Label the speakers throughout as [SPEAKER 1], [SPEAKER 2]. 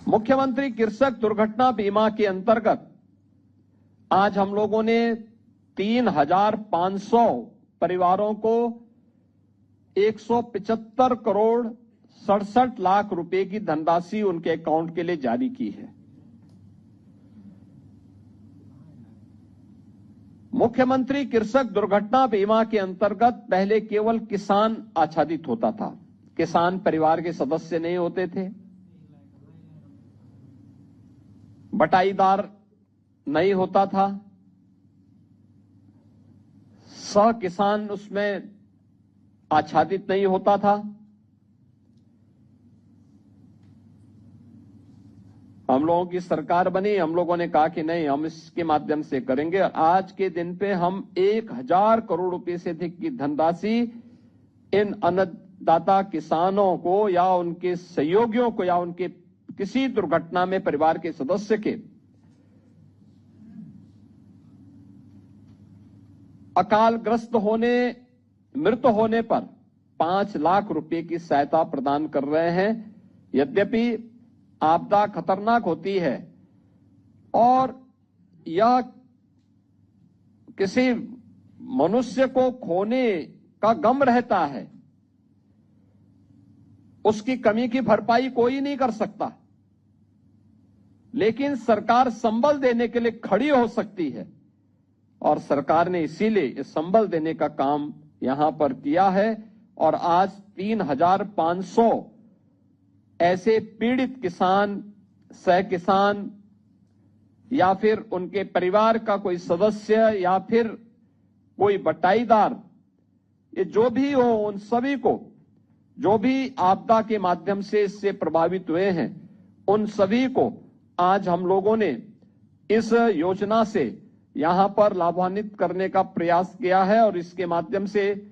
[SPEAKER 1] मुख्यमंत्री कृषक दुर्घटना बीमा के अंतर्गत आज हम लोगों ने 3,500 परिवारों को 175 करोड़ 67 लाख रुपए की धनराशि उनके अकाउंट के लिए जारी की है। मुख्यमंत्री कृषक दुर्घटना बीमा के अंतर्गत पहले केवल किसान आच्छादित होता था, किसान परिवार के सदस्य नहीं होते थे, बटाईदार नहीं होता था, सह किसान उसमें आच्छादित नहीं होता था। हम लोगों की सरकार बनी, हम लोगों ने कहा कि नहीं, हम इसके माध्यम से करेंगे। आज के दिन पे हम 1,000 करोड़ रुपए से अधिक की धनराशि इन अन्नदाता किसानों को या उनके सहयोगियों को या उनके किसी दुर्घटना में परिवार के सदस्य के अकालग्रस्त होने, मृत होने पर 5 लाख रुपए की सहायता प्रदान कर रहे हैं। यद्यपि आपदा खतरनाक होती है और यह किसी मनुष्य को खोने का गम रहता है, उसकी कमी की भरपाई कोई नहीं कर सकता, लेकिन सरकार संबल देने के लिए खड़ी हो सकती है और सरकार ने इसीलिए इस संबल देने का काम यहां पर किया है। और आज 3,500 ऐसे पीड़ित किसान, सह किसान या फिर उनके परिवार का कोई सदस्य या फिर कोई बटाईदार, ये जो भी हो, उन सभी को, जो भी आपदा के माध्यम से इससे प्रभावित हुए हैं, उन सभी को आज हम लोगों ने इस योजना से यहां पर लाभान्वित करने का प्रयास किया है और इसके माध्यम से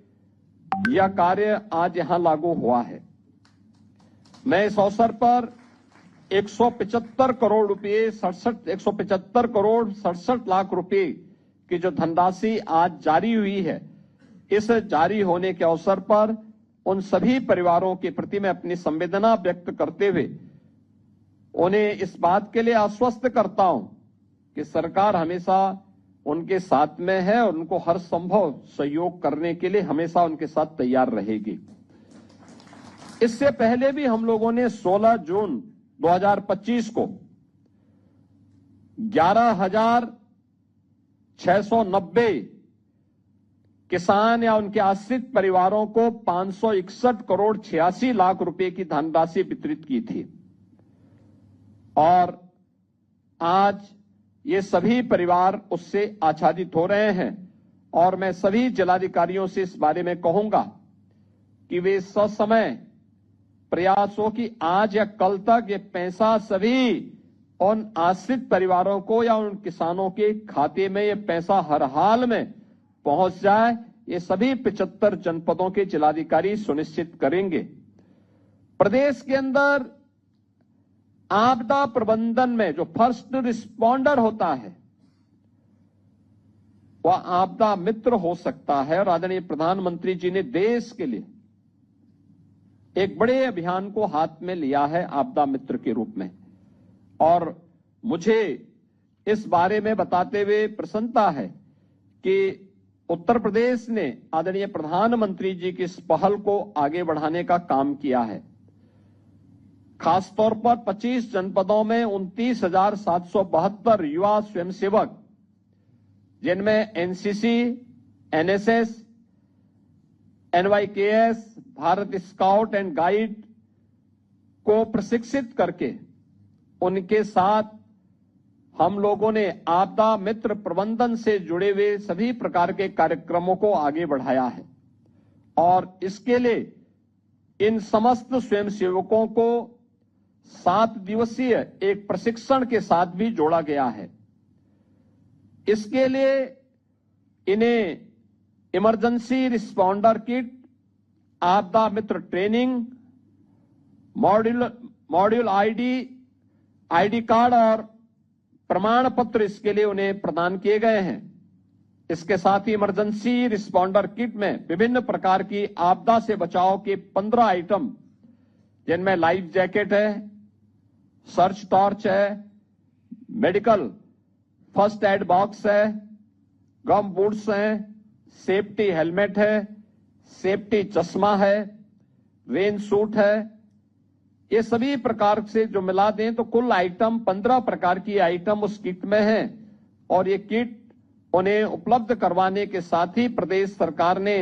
[SPEAKER 1] यह कार्य आज यहां लागू हुआ है। मैं इस अवसर पर 175 करोड़ रुपए 175 करोड़ 67 लाख रुपए की जो धनराशि आज जारी हुई है, इस जारी होने के अवसर पर उन सभी परिवारों के प्रति मैं अपनी संवेदना व्यक्त करते हुए उन्हें इस बात के लिए आश्वस्त करता हूं कि सरकार हमेशा उनके साथ में है और उनको हर संभव सहयोग करने के लिए हमेशा उनके साथ तैयार रहेगी। इससे पहले भी हम लोगों ने 16 जून 2025 को 11,690 किसान या उनके आश्रित परिवारों को 561 करोड़ 86 लाख रुपए की धनराशि वितरित की थी और आज ये सभी परिवार उससे आच्छादित हो रहे हैं। और मैं सभी जिलाधिकारियों से इस बारे में कहूंगा कि वे ससमय प्रयास हो कि आज या कल तक ये पैसा सभी उन आश्रित परिवारों को या उन किसानों के खाते में ये पैसा हर हाल में पहुंच जाए। ये सभी 75 जनपदों के जिलाधिकारी सुनिश्चित करेंगे। प्रदेश के अंदर आपदा प्रबंधन में जो फर्स्ट रिस्पॉन्डर होता है वह आपदा मित्र हो सकता है और आदरणीय प्रधानमंत्री जी ने देश के लिए एक बड़े अभियान को हाथ में लिया है आपदा मित्र के रूप में। और मुझे इस बारे में बताते हुए प्रसन्नता है कि उत्तर प्रदेश ने आदरणीय प्रधानमंत्री जी की इस पहल को आगे बढ़ाने का काम किया है। खासतौर पर 25 जनपदों में 29,772 युवा स्वयंसेवक, जिनमें NCC, NSS, NYKS, Bharat scout and guide को प्रशिक्षित करके उनके साथ हम लोगों ने आपदा मित्र प्रबंधन से जुड़े हुए सभी प्रकार के कार्यक्रमों को आगे बढ़ाया है। और इसके लिए इन समस्त स्वयंसेवकों को 7 दिवसीय एक प्रशिक्षण के साथ भी जोड़ा गया है। इसके लिए इन्हें इमरजेंसी रिस्पॉन्डर किट, आपदा मित्र ट्रेनिंग, मॉड्यूल आईडी कार्ड और प्रमाण पत्र इसके लिए उन्हें प्रदान किए गए हैं। इसके साथ ही इमरजेंसी रिस्पॉन्डर किट में विभिन्न प्रकार की आपदा से बचाव के 15 आइटम, जिनमें लाइफ जैकेट है, सर्च टॉर्च है, मेडिकल फर्स्ट एड बॉक्स है, गम बूट्स हैं, सेफ्टी हेलमेट है, सेफ्टी चश्मा है, रेन सूट है। ये सभी प्रकार से जो मिला दें तो कुल आइटम 15 प्रकार की आइटम उस किट में है। और ये किट उन्हें उपलब्ध करवाने के साथ ही प्रदेश सरकार ने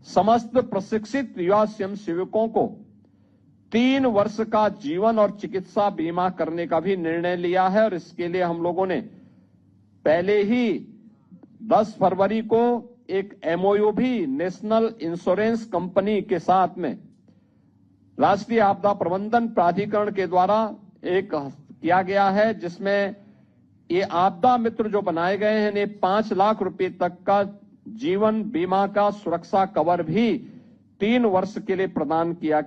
[SPEAKER 1] समस्त प्रशिक्षित युवा स्वयंसेवकों को 3 वर्ष का जीवन और चिकित्सा बीमा करने का भी निर्णय लिया है। और इसके लिए हम लोगों ने पहले ही 10 फरवरी को एक एमओयू भी नेशनल इंश्योरेंस कंपनी के साथ में राष्ट्रीय आपदा प्रबंधन प्राधिकरण के द्वारा एक किया गया है, जिसमें ये आपदा मित्र जो बनाए गए हैं इन्हें 5 लाख रुपए तक का जीवन बीमा का सुरक्षा कवर भी 3 वर्ष के लिए प्रदान किया